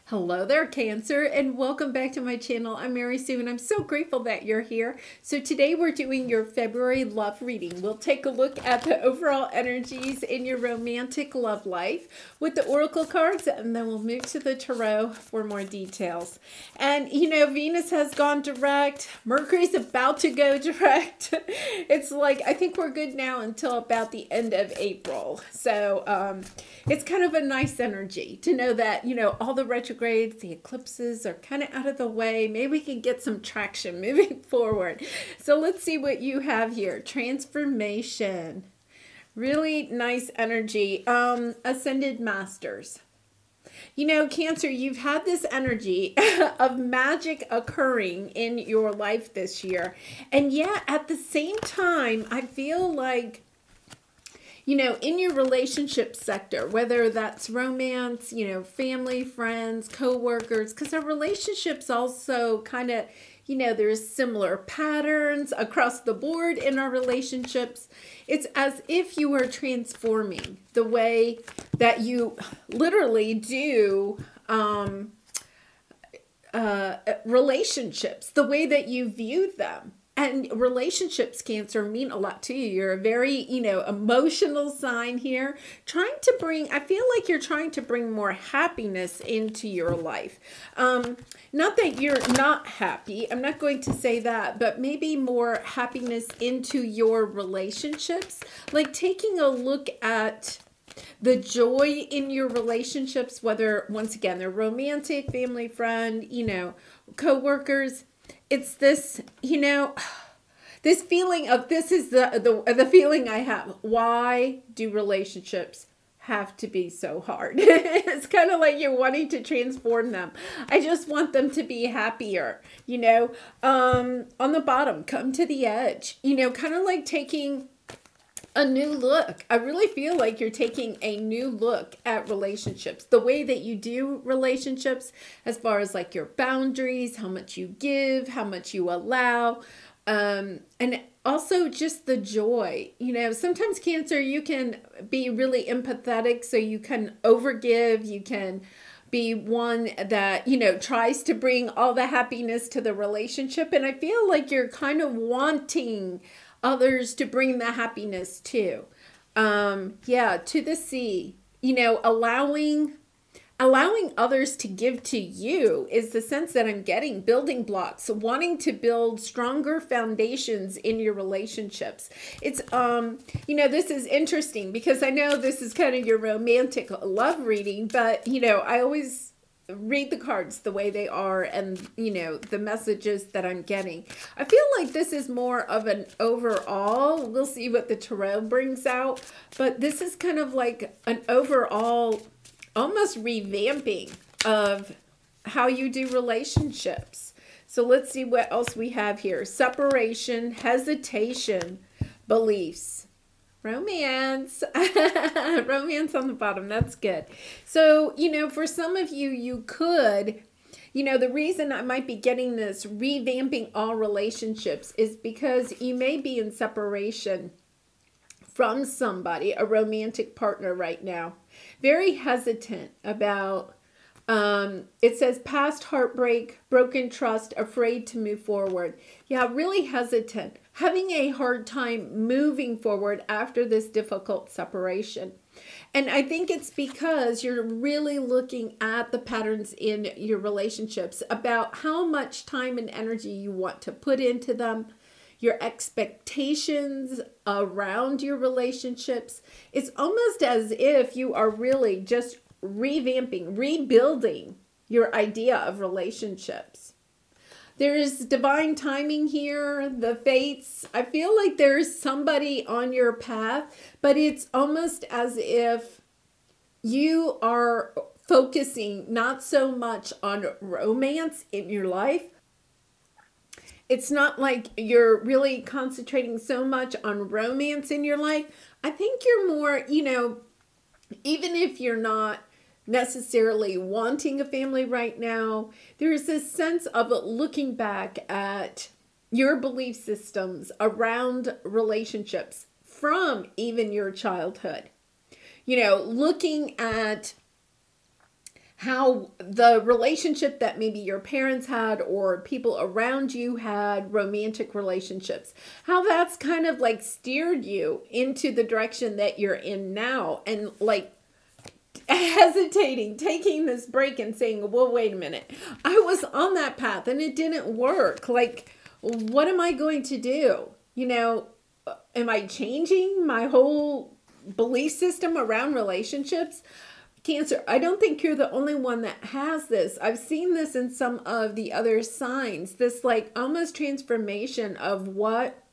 Hello there, Cancer, and welcome back to my channel. I'm Mary Sue, and I'm so grateful that you're here. So today we're doing your February love reading. We'll take a look at the overall energies in your romantic love life with the oracle cards, and then we'll move to the tarot for more details. And, you know, Venus has gone direct. Mercury's about to go direct. It's like, I think we're good now until about the end of April. So it's kind of a nice energy to know that, you know, all the retrogrades, the eclipses are kind of out of the way. Maybe we can get some traction moving forward. So let's see what you have here. Transformation. Really nice energy. Ascended Masters. You know, Cancer, you've had this energy of magic occurring in your life this year. And yet, at the same time, I feel like, you know, in your relationship sector, whether that's romance, you know, family, friends, co-workers, because our relationships also kind of, you know, there's similar patterns across the board in our relationships. It's as if you are transforming the way that you literally do relationships, the way that you view them. And relationships, Cancer, mean a lot to you. You're a very, you know, emotional sign here. Trying to bring, I feel like you're trying to bring more happiness into your life. Not that you're not happy. I'm not going to say that, but maybe more happiness into your relationships. Like taking a look at the joy in your relationships, whether, once again, they're romantic, family, friend, you know, co-workers. It's this, you know, this feeling of, this is the feeling I have. Why do relationships have to be so hard? It's kind of like you're wanting to transform them. I just want them to be happier, you know. On the bottom, come to the edge, you know, kind of like taking a new look. I really feel like you're taking a new look at relationships, the way that you do relationships, as far as like your boundaries, how much you give, how much you allow, and also just the joy. You know, sometimes, Cancer, you can be really empathetic, so you can overgive, you can be one that, you know, tries to bring all the happiness to the relationship, and I feel like you're kind of wanting others to bring the happiness too. Yeah, to the sea, you know, allowing others to give to you is the sense that I'm getting. Building blocks, wanting to build stronger foundations in your relationships. It's, you know, this is interesting because I know this is kind of your romantic love reading, but, you know, I always read the cards the way they are and, you know, the messages that I'm getting. I feel like this is more of an overall, we'll see what the tarot brings out, but this is kind of like an overall, almost revamping of how you do relationships. So let's see what else we have here. Separation, hesitation, beliefs. Romance. Romance on the bottom. That's good. So, you know, for some of you, you could, you know, the reason I might be getting this revamping all relationships is because you may be in separation from somebody, a romantic partner right now. Very hesitant about, it says past heartbreak, broken trust, afraid to move forward. Yeah, really hesitant. Having a hard time moving forward after this difficult separation. And I think it's because you're really looking at the patterns in your relationships about how much time and energy you want to put into them, your expectations around your relationships. It's almost as if you are really just revamping, rebuilding your idea of relationships. There's divine timing here, the fates. I feel like there's somebody on your path, but it's almost as if you are focusing not so much on romance in your life. It's not like you're really concentrating so much on romance in your life. I think you're more, you know, even if you're not necessarily wanting a family right now, there's this sense of looking back at your belief systems around relationships from even your childhood. You know, looking at how the relationship that maybe your parents had or people around you had, romantic relationships, how that's kind of like steered you into the direction that you're in now, and like hesitating, taking this break and saying, well, wait a minute, I was on that path and it didn't work. Like, what am I going to do? You know, am I changing my whole belief system around relationships? Cancer, I don't think you're the only one that has this. I've seen this in some of the other signs, this like almost transformation of what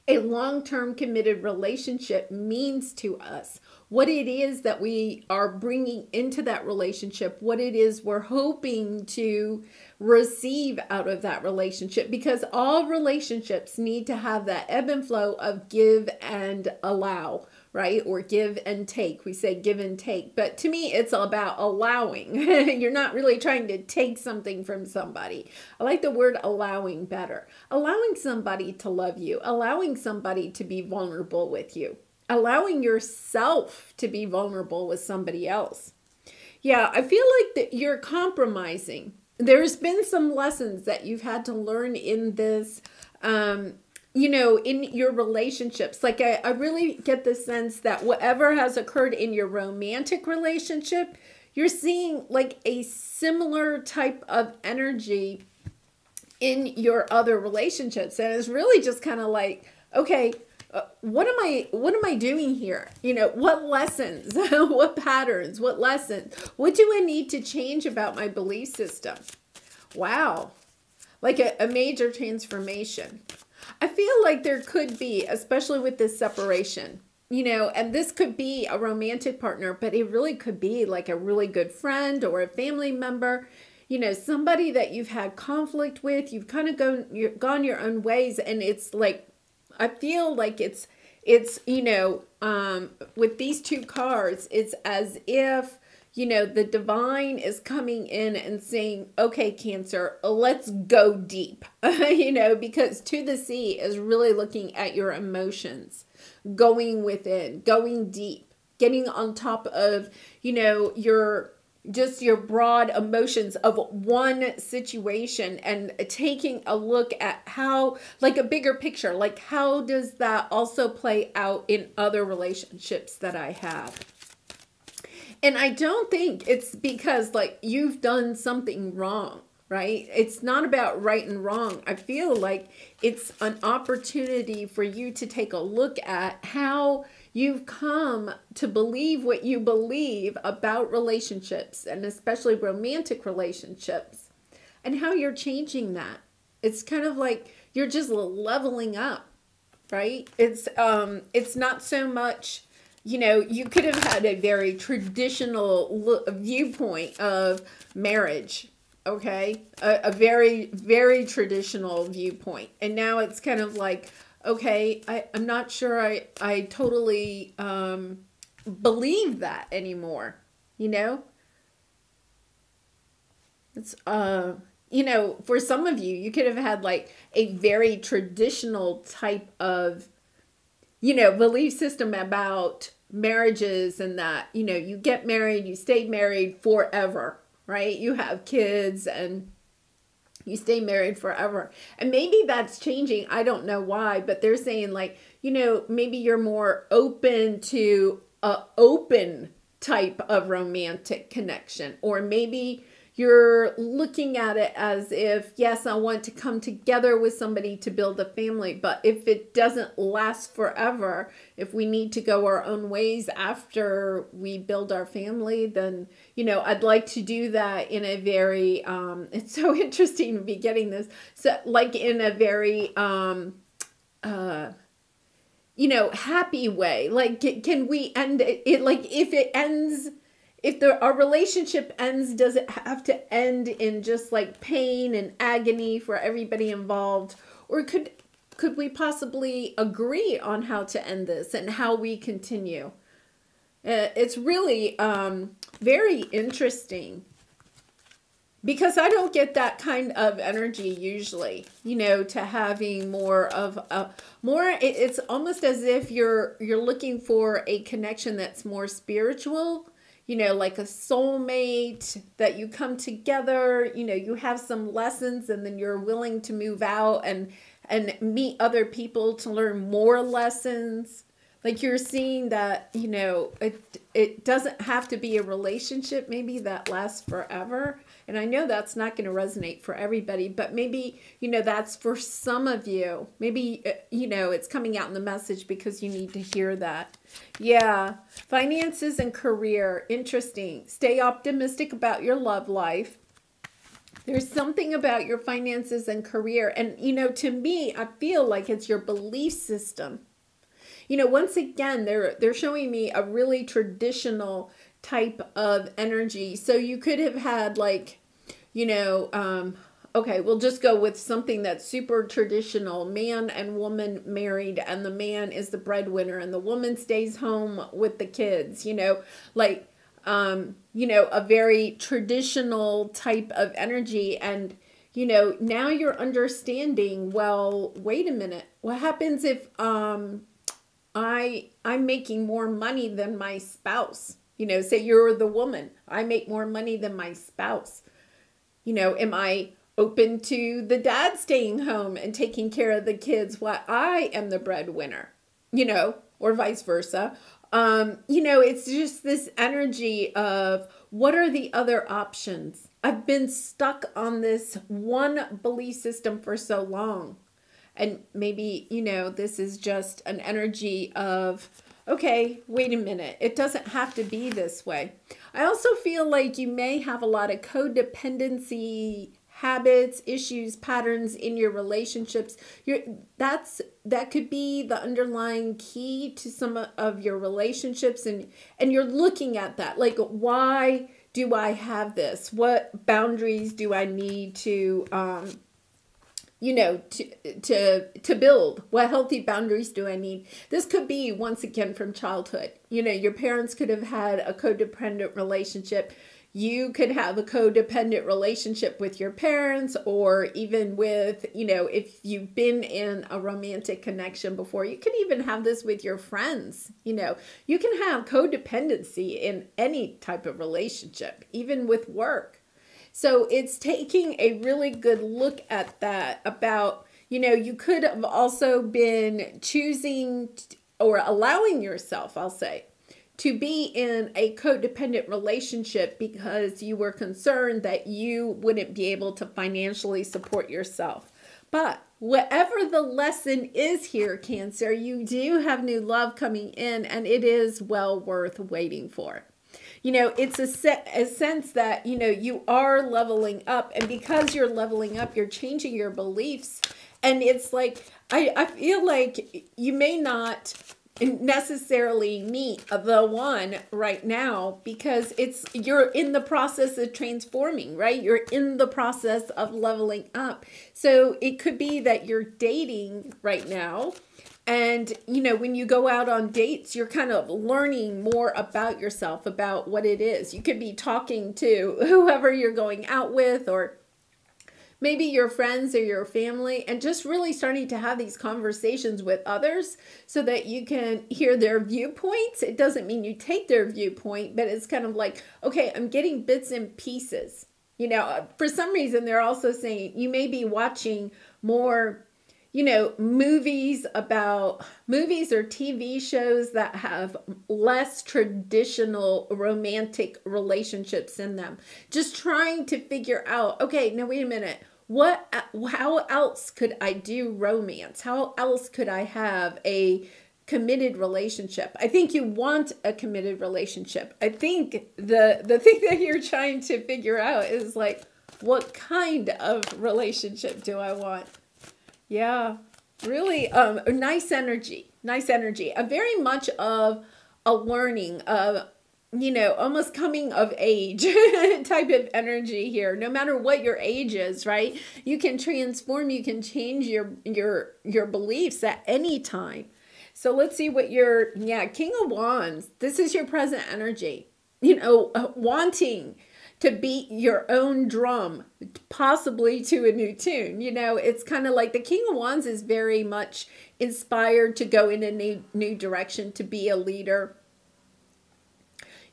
a long-term committed relationship means to us, what it is that we are bringing into that relationship, what it is we're hoping to receive out of that relationship, because all relationships need to have that ebb and flow of give and allow, right? Or give and take. We say give and take, but to me, it's about allowing. You're not really trying to take something from somebody. I like the word allowing better. Allowing somebody to love you, allowing somebody to be vulnerable with you, allowing yourself to be vulnerable with somebody else. Yeah, I feel like that you're compromising. There's been some lessons that you've had to learn in this, you know, in your relationships. Like I really get the sense that whatever has occurred in your romantic relationship, you're seeing like a similar type of energy in your other relationships. And it's really just kind of like, okay, what am I doing here? You know, what lessons, what patterns, what lessons, what do I need to change about my belief system? Wow. Like a major transformation. I feel like there could be, especially with this separation, you know, and this could be a romantic partner, but it really could be like a really good friend or a family member, you know, somebody that you've had conflict with, you've kind of gone your own ways. And it's like, I feel like it's, you know, with these two cards, it's as if, you know, the divine is coming in and saying, okay, Cancer, let's go deep, you know, because to the sea is really looking at your emotions, going within, going deep, getting on top of, you know, your broad emotions of one situation and taking a look at how, like a bigger picture, like how does that also play out in other relationships that I have? And I don't think it's because like you've done something wrong, right? It's not about right and wrong. I feel like it's an opportunity for you to take a look at how you've come to believe what you believe about relationships, and especially romantic relationships, and how you're changing that. It's kind of like you're just leveling up, right? It's not so much, you know, you could have had a very traditional viewpoint of marriage, okay? A very, very traditional viewpoint. And now it's kind of like, okay, I'm not sure I totally believe that anymore, you know? It's, you know, for some of you, you could have had like a very traditional type of, you know, belief system about marriages, and that, you know, you get married, you stay married forever, right? You have kids and you stay married forever. And maybe that's changing. I don't know why, but they're saying like, you know, maybe you're more open to a open type of romantic connection, or maybe you're looking at it as if, yes, I want to come together with somebody to build a family, but if it doesn't last forever, if we need to go our own ways after we build our family, then, you know, I'd like to do that in a very, it's so interesting to be getting this, so like in a very, you know, happy way. Like, can we end it, like if it ends, if our relationship ends, does it have to end in just like pain and agony for everybody involved? Or could we possibly agree on how to end this and how we continue? It's really very interesting, because I don't get that kind of energy usually, you know, to having more of a it's almost as if you're looking for a connection that's more spiritual, like a soulmate, that you come together, you have some lessons, and then you're willing to move out and meet other people to learn more lessons. Like you're seeing that, it doesn't have to be a relationship maybe that lasts forever. And I know that's not going to resonate for everybody, but maybe, that's for some of you. Maybe, it's coming out in the message because you need to hear that. Yeah. Finances and career. Interesting. Stay optimistic about your love life. There's something about your finances and career. And, to me, I feel like it's your belief system. Once again, they're showing me a really traditional type of energy. So you could have had like, okay, we'll just go with something that's super traditional, man and woman married, and the man is the breadwinner and the woman stays home with the kids, like, a very traditional type of energy. And, now you're understanding, well, wait a minute, what happens if, I'm making more money than my spouse? Say you're the woman. I make more money than my spouse. Am I open to the dad staying home and taking care of the kids while I am the breadwinner? Or vice versa. It's just this energy of what are the other options? I've been stuck on this one belief system for so long. And maybe, this is just an energy of, okay, wait a minute. It doesn't have to be this way. I also feel like you may have a lot of codependency habits, issues, patterns in your relationships. That could be the underlying key to some of your relationships. And you're looking at that. Like, why do I have this? What boundaries do I need to to build? What healthy boundaries do I need? This could be, once again, from childhood. Your parents could have had a codependent relationship. You could have a codependent relationship with your parents, or even with, if you've been in a romantic connection before, you can even have this with your friends. You can have codependency in any type of relationship, even with work. So it's taking a really good look at that about, you could have also been choosing or allowing yourself, I'll say, to be in a codependent relationship because you were concerned that you wouldn't be able to financially support yourself. But whatever the lesson is here, Cancer, you do have new love coming in, and it is well worth waiting for. It's a sense that, you are leveling up, and because you're leveling up, you're changing your beliefs. And it's like, I feel like you may not necessarily meet the one right now because you're in the process of transforming, right? You're in the process of leveling up. So it could be that you're dating right now. And, when you go out on dates, you're kind of learning more about yourself, about what it is. You could be talking to whoever you're going out with, or maybe your friends or your family, and just really starting to have these conversations with others so that you can hear their viewpoints. It doesn't mean you take their viewpoint, but it's kind of like, okay, I'm getting bits and pieces. For some reason, they're also saying you may be watching more movies or TV shows that have less traditional romantic relationships in them. Just trying to figure out, okay, now wait a minute. How else could I do romance? How else could I have a committed relationship? I think you want a committed relationship. I think the thing that you're trying to figure out is like, what kind of relationship do I want? Yeah, really nice energy. A very much of a learning, of, almost coming of age type of energy here. No matter what your age is, right? You can transform, you can change your beliefs at any time. So let's see what King of Wands. This is your present energy. Wanting to beat your own drum, possibly to a new tune. It's kind of like the King of Wands is very much inspired to go in a new direction, to be a leader.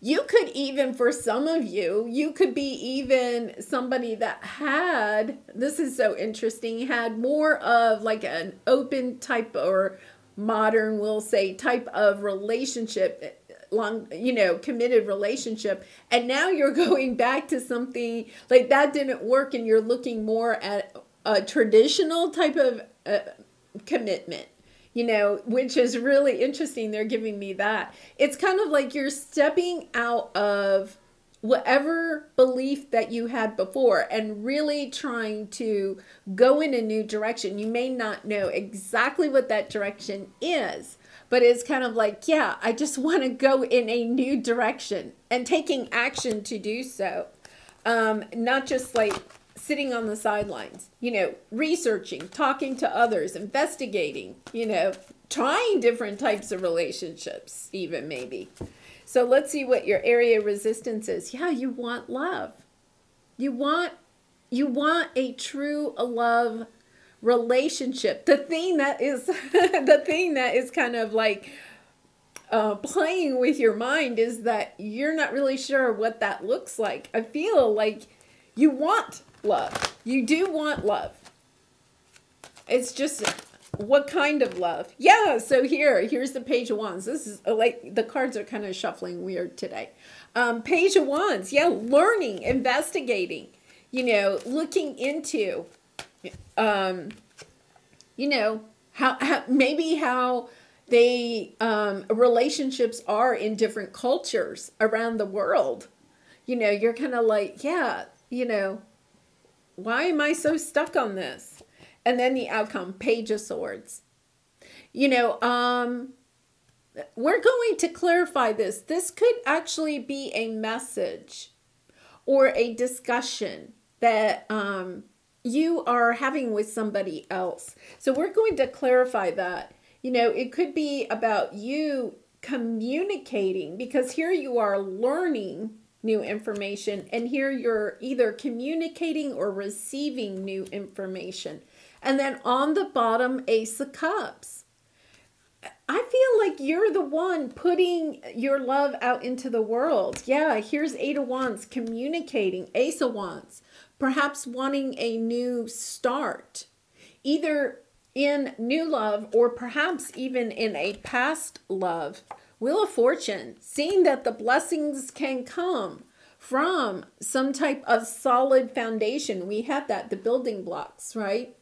You could even, for some of you, you could be even somebody that had, this is so interesting, had more of like an open type or modern, we'll say, type of relationship, long, committed relationship. And now you're going back to something like that didn't work, and you're looking more at a traditional type of commitment. Which is really interesting. They're giving me that. It's kind of like you're stepping out of whatever belief that you had before and really trying to go in a new direction. You may not know exactly what that direction is, but it's kind of like, yeah, I just want to go in a new direction and taking action to do so. Not just like sitting on the sidelines, researching, talking to others, investigating, trying different types of relationships, even maybe. So let's see what your area of resistance is. Yeah, you want love. You want a true love relationship. The thing that is kind of like playing with your mind is that you're not really sure what that looks like. I feel like you want love. You do want love. It's just what kind of love? Yeah, so here's the Page of Wands. This is like the cards are kind of shuffling weird today. Page of Wands. Yeah, learning, investigating, looking into, how they relationships are in different cultures around the world. You're kind of like, yeah, why am I so stuck on this? And then the outcome, Page of Swords. We're going to clarify this. This could actually be a message or a discussion that you are having with somebody else. So we're going to clarify that. It could be about you communicating, because here you are learning new information, and here you're either communicating or receiving new information. And then on the bottom, Ace of Cups. I feel like you're the one putting your love out into the world. Yeah, here's Eight of Wands, communicating. Ace of Wands, perhaps wanting a new start, either in new love or perhaps even in a past love. Wheel of Fortune, seeing that the blessings can come from some type of solid foundation. We have that, the building blocks, right?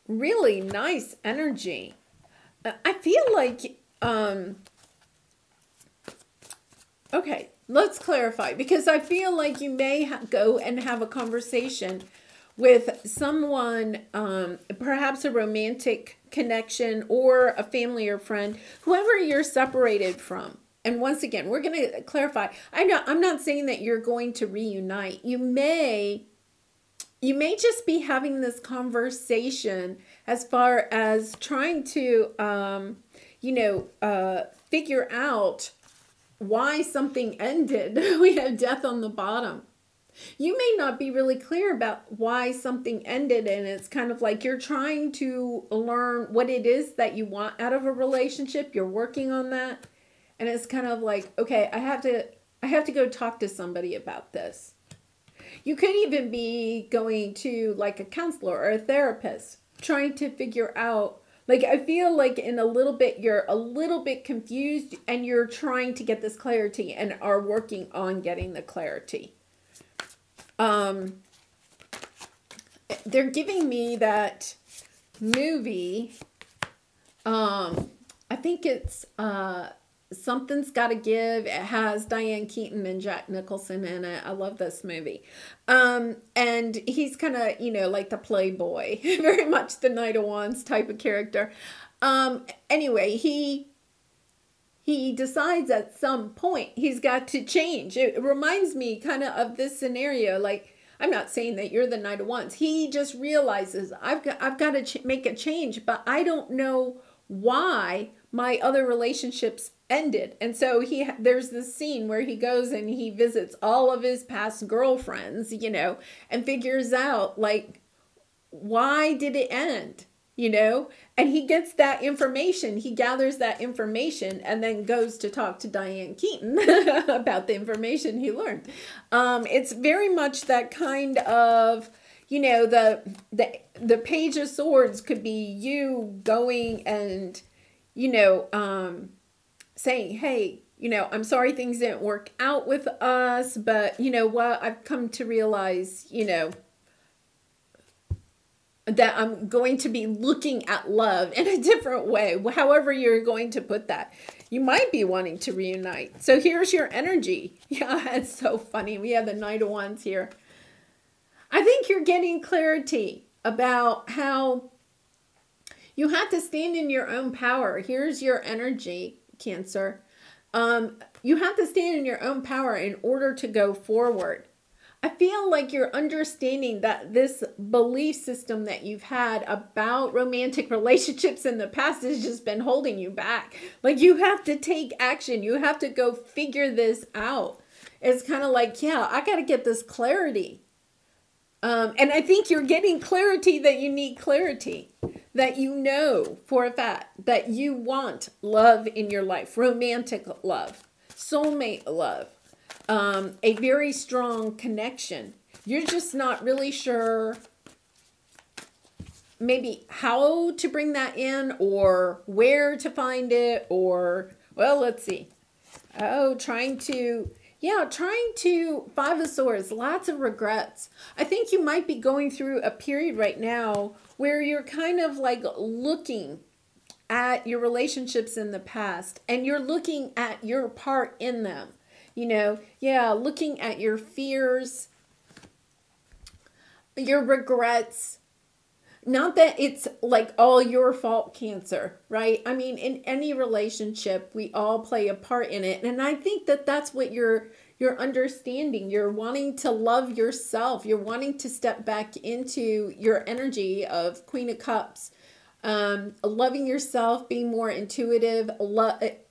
Really nice energy. I feel like, okay, let's clarify, because I feel like you may go and have a conversation with someone, perhaps a romantic connection or a family or friend, whoever you're separated from. And once again, we're going to clarify. I'm not saying that you're going to reunite. You may just be having this conversation as far as trying to, figure out why something ended. We have Death on the bottom. You may not be really clear about why something ended, and it's kind of like you're trying to learn what it is that you want out of a relationship. You're working on that, and it's kind of like, okay, I have to go talk to somebody about this. You could even be going to like a counselor or a therapist, trying to figure out, like, I feel like in a little bit, you're a little bit confused and you're trying to get this clarity and are working on getting the clarity. They're giving me that movie. I think it's, Something's Gotta Give. It has Diane Keaton and Jack Nicholson in it. I love this movie. And he's kind of, like the playboy, very much the Knight of Wands type of character. Anyway, he decides at some point he's got to change. It reminds me kind of this scenario. Like, I'm not saying that you're the Knight of Wands. He just realizes I've got to make a change, but I don't know why my other relationships ended. And so there's this scene where he goes and he visits all of his past girlfriends, and figures out, like, why did it end? you know, and he gets that information, he gathers that information and then goes to talk to Diane Keaton about the information he learned. It's very much that kind of, you know, the Page of Swords could be you going and, you know, saying, hey, you know, I'm sorry things didn't work out with us, but you know what, I've come to realize, you know, that I'm going to be looking at love in a different way, however you're going to put that. You might be wanting to reunite. So here's your energy. Yeah, it's so funny. We have the Knight of Wands here. I think you're getting clarity about how you have to stand in your own power. Here's your energy, Cancer. You have to stand in your own power in order to go forward. I feel like you're understanding that this belief system that you've had about romantic relationships in the past has just been holding you back. Like you have to take action. You have to go figure this out. It's kind of like, yeah, I got to get this clarity. And I think you're getting clarity that you need clarity. That you know for a fact that you want love in your life. Romantic love. Soulmate love. A very strong connection. You're just not really sure maybe how to bring that in or where to find it or, well, let's see. Oh, trying to, Five of Swords, lots of regrets. I think you might be going through a period right now where you're kind of like looking at your relationships in the past and you're looking at your part in them. You know, yeah, looking at your fears, your regrets. Not that it's like all your fault, Cancer, right? I mean, in any relationship, we all play a part in it. And I think that that's what you're understanding. You're wanting to love yourself. You're wanting to step back into your energy of Queen of Cups. Loving yourself, being more intuitive,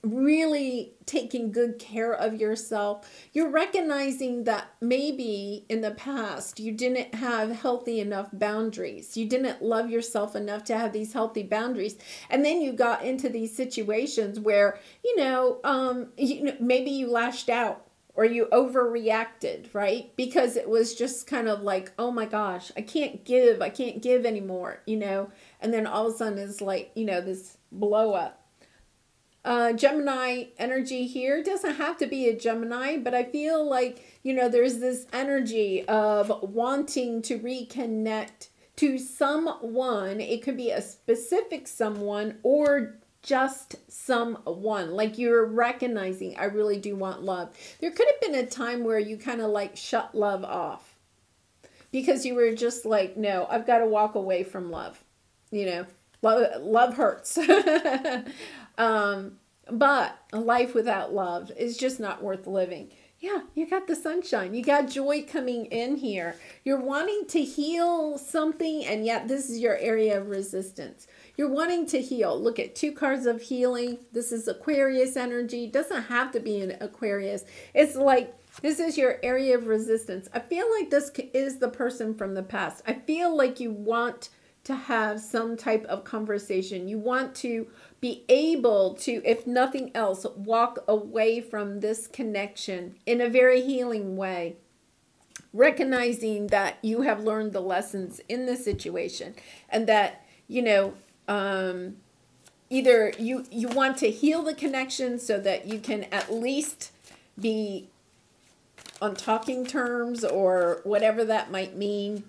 really taking good care of yourself. You're recognizing that maybe in the past you didn't have healthy enough boundaries. You didn't love yourself enough to have these healthy boundaries. And then you got into these situations where, maybe you lashed out. Or you overreacted, right? Because it was just kind of like, oh my gosh, I can't give anymore, And then all of a sudden it's like, this blow up. Gemini energy here doesn't have to be a Gemini, but I feel like, there's this energy of wanting to reconnect to someone. It could be a specific someone or just someone. Like you're recognizing, I really do want love. There could have been a time where you kind of like shut love off because you were just like, no, I've got to walk away from love. Love hurts. But a life without love is just not worth living. Yeah, you got the sunshine. You got joy coming in here. You're wanting to heal something, and yet this is your area of resistance. You're wanting to heal. Look at 2 cards of healing. This is Aquarius energy. Doesn't have to be an Aquarius. It's like this is your area of resistance. I feel like this is the person from the past. I feel like you want to have some type of conversation. You want to be able to, if nothing else, walk away from this connection in a very healing way. Recognizing that you have learned the lessons in this situation and that, either you want to heal the connection so that you can at least be on talking terms or whatever that might mean.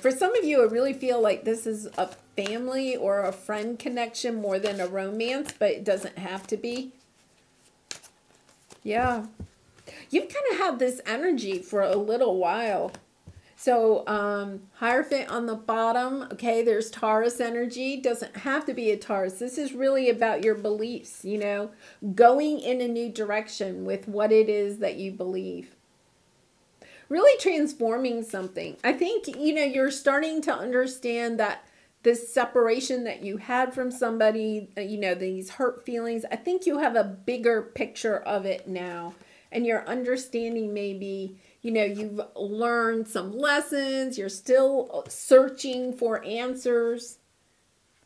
For some of you, I really feel like this is a family or a friend connection more than a romance, but it doesn't have to be. Yeah. You've kind of had this energy for a little while. So, Hierophant on the bottom. Okay, there's Taurus energy. Doesn't have to be a Taurus. This is really about your beliefs, going in a new direction with what it is that you believe. Really transforming something. I think, you're starting to understand that this separation that you had from somebody, these hurt feelings, I think you have a bigger picture of it now. And you're understanding maybe, you've learned some lessons. You're still searching for answers.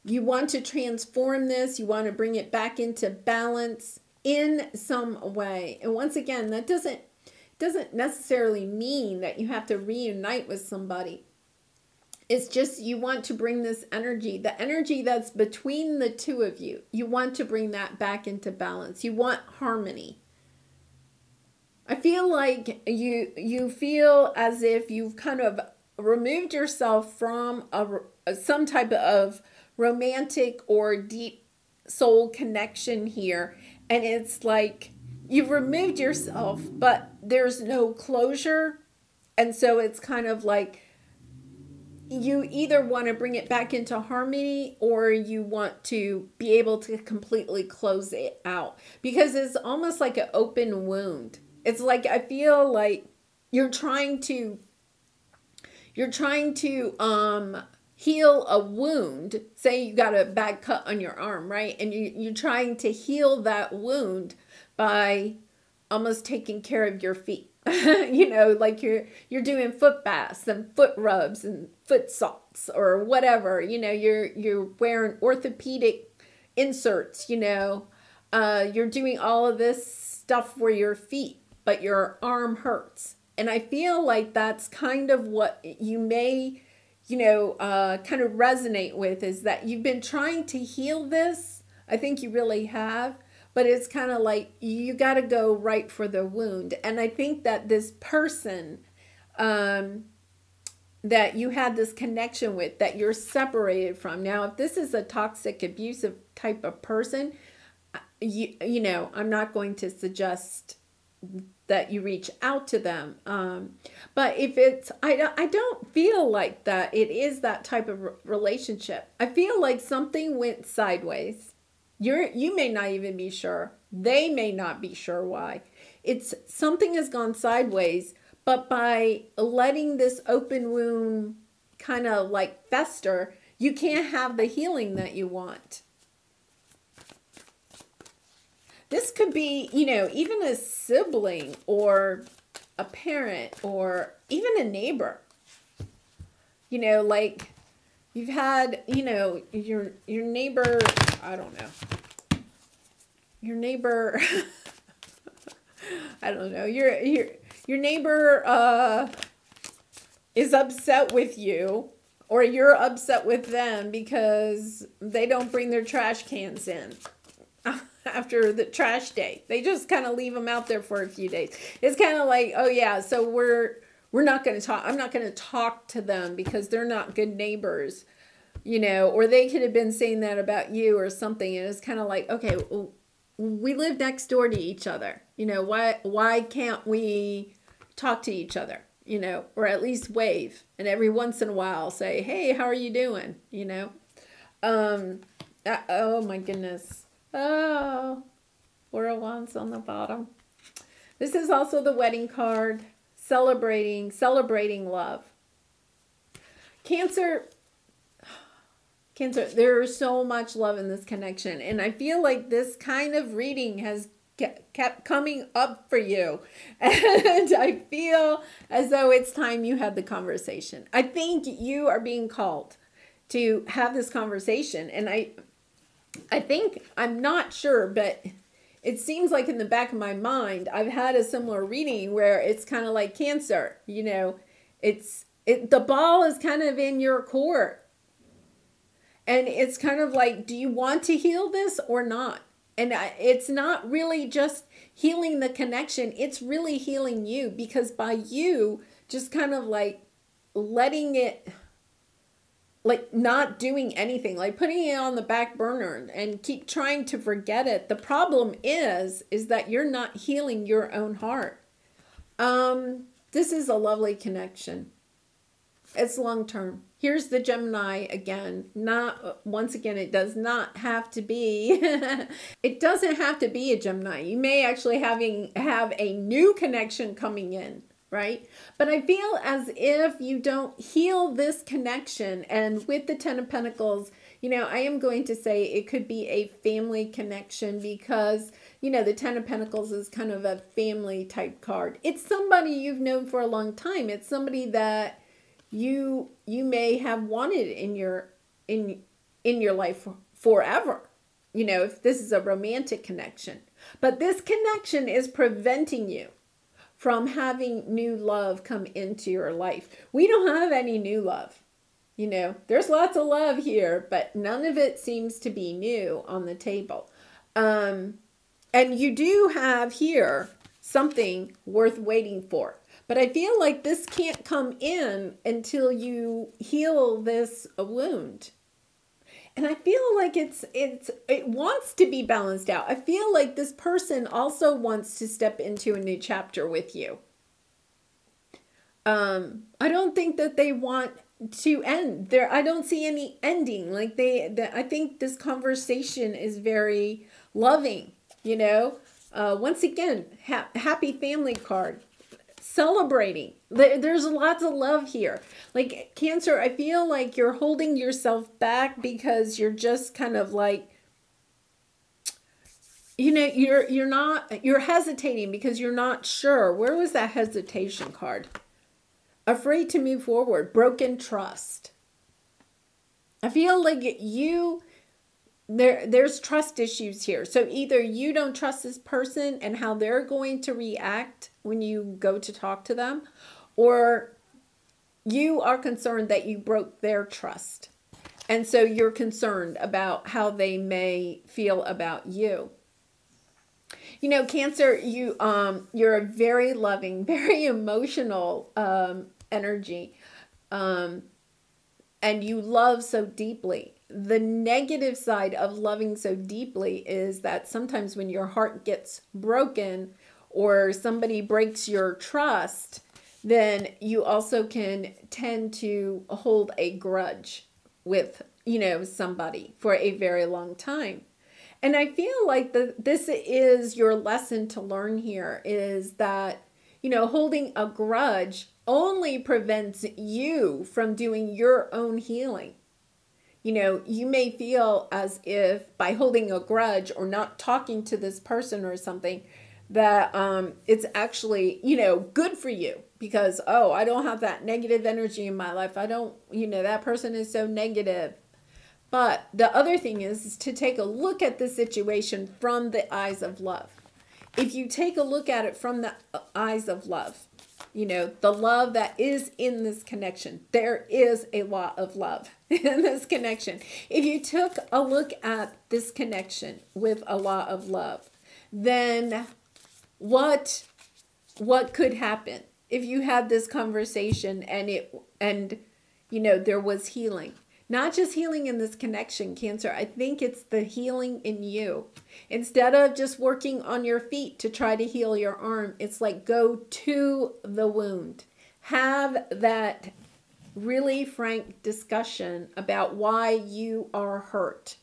You want to transform this. You want to bring it back into balance in some way. And once again, that doesn't necessarily mean that you have to reunite with somebody. It's just you want to bring this energy, the energy that's between the two of you. You want to bring that back into balance. You want harmony. I feel like you feel as if you've kind of removed yourself from some type of romantic or deep soul connection here. And it's like you've removed yourself, but there's no closure. And so it's kind of like you either want to bring it back into harmony or you want to be able to completely close it out, because it's almost like an open wound. It's like I feel like you're trying to heal a wound. Say you got a bad cut on your arm, right? And you're trying to heal that wound by almost taking care of your feet. Like you're doing foot baths and foot rubs and foot salts or whatever. You're wearing orthopedic inserts. You're doing all of this stuff for your feet, but your arm hurts. And I feel like that's kind of what you may, kind of resonate with, is that you've been trying to heal this. I think you really have. But it's kind of like you got to go right for the wound. And I think that this person that you had this connection with, that you're separated from. Now, if this is a toxic, abusive type of person, I'm not going to suggest that you reach out to them. But if it's, I don't feel like that it is that type of relationship. I feel like something went sideways. You may not even be sure. They may not be sure why. It's something has gone sideways, but by letting this open wound kind of like fester, you can't have the healing that you want. This could be, even a sibling or a parent or even a neighbor. Like you've had, your neighbor, I don't know. Your neighbor, I don't know. Your neighbor is upset with you, or you're upset with them because they don't bring their trash cans in after the trash day. They just kind of leave them out there for a few days. It's kind of like, oh yeah, so we're not going to talk. I'm not going to talk to them because they're not good neighbors. Or they could have been saying that about you or something. And it's kind of like, okay, well, we live next door to each other. Why can't we talk to each other? Or at least wave. And every once in a while say, hey, how are you doing? Oh my goodness. Oh, 4 of Wands on the bottom. This is also the wedding card. Celebrating love. Cancer, there's so much love in this connection. And I feel like this kind of reading has kept coming up for you. And I feel as though it's time you had the conversation. I think you are being called to have this conversation. And I think, I'm not sure, but it seems like in the back of my mind, I've had a similar reading where it's kind of like Cancer, the ball is kind of in your court. And it's kind of like, do you want to heal this or not? And it's not really just healing the connection. It's really healing you, because by you just kind of like letting it, like not doing anything, like putting it on the back burner and keep trying to forget it. The problem is that you're not healing your own heart. This is a lovely connection. It's long term. Here's the Gemini again. Once again, it does not have to be. It doesn't have to be a Gemini. You may actually have a new connection coming in, right? But I feel as if you don't heal this connection, and with the Ten of Pentacles, I am going to say it could be a family connection, because, the Ten of Pentacles is kind of a family type card. It's somebody you've known for a long time. It's somebody that you may have wanted in in your life forever, you know, if this is a romantic connection. But this connection is preventing you from having new love come into your life. We don't have any new love. You know, there's lots of love here, but none of it seems to be new on the table. And you do have here something worth waiting for. But I feel like this can't come in until you heal this wound. And I feel like it wants to be balanced out. I feel like this person also wants to step into a new chapter with you. I don't think that they want to end there. I don't see any ending. Like I think this conversation is very loving, you know. Once again, happy family card. Celebrating. There's lots of love here. Like Cancer, I feel like you're holding yourself back because you're just kind of like, you know, you're hesitating because you're not sure. Where was that hesitation card? Afraid to move forward. Broken trust. I feel like there's trust issues here. So either you don't trust this person and how they're going to react when you go to talk to them, or you are concerned that you broke their trust. And so you're concerned about how they may feel about you. You know, Cancer, you're a very loving, very emotional energy. And you love so deeply. The negative side of loving so deeply is that sometimes when your heart gets broken or somebody breaks your trust, then you also can tend to hold a grudge with, you know, somebody for a very long time. And I feel like this is your lesson to learn here, is that, you know, holding a grudge only prevents you from doing your own healing. You know, you may feel as if by holding a grudge or not talking to this person or something, that it's actually, you know, good for you because, oh, I don't have that negative energy in my life. I don't, you know, that person is so negative. But the other thing is to take a look at the situation from the eyes of love. If you take a look at it from the eyes of love, you know, the love that is in this connection, there is a lot of love in this connection. If you took a look at this connection with a lot of love, then what could happen if you had this conversation and you know, there was healing? Not just healing in this connection, Cancer. I think it's the healing in you. Instead of just working on your feet to try to heal your arm, it's like go to the wound. Have that really frank discussion about why you are hurt.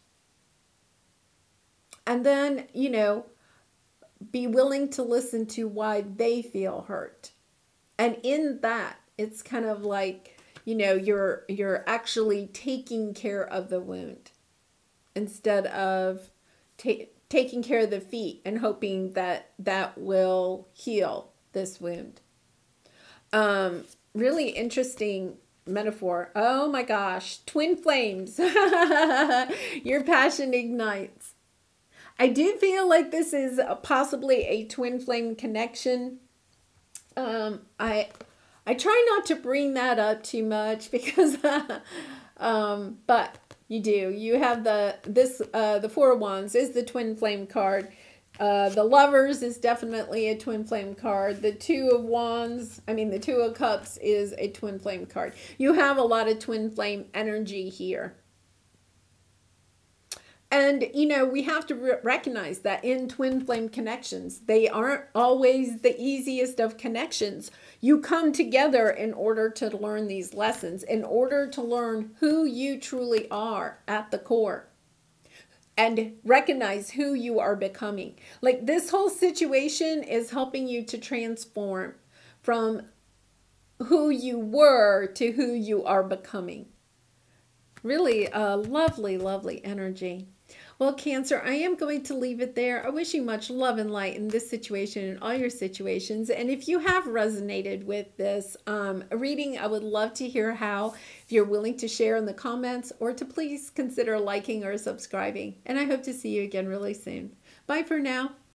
And then, you know, be willing to listen to why they feel hurt. And in that, it's kind of like, you know, you're actually taking care of the wound instead of taking care of the feet and hoping that that will heal this wound. Really interesting metaphor. Oh my gosh, twin flames. Your passion ignites. I do feel like this is possibly a twin flame connection. I try not to bring that up too much because, but you do. You have the Four of Wands is the twin flame card. The Lovers is definitely a twin flame card. The Two of Cups is a twin flame card. You have a lot of twin flame energy here. And, you know, we have to recognize that in twin flame connections, they aren't always the easiest of connections. You come together in order to learn these lessons, in order to learn who you truly are at the core and recognize who you are becoming. Like this whole situation is helping you to transform from who you were to who you are becoming. Really a lovely, lovely energy. Well, Cancer, I am going to leave it there. I wish you much love and light in this situation and all your situations. And if you have resonated with this reading, I would love to hear how. If you're willing to share in the comments, or to please consider liking or subscribing. And I hope to see you again really soon. Bye for now.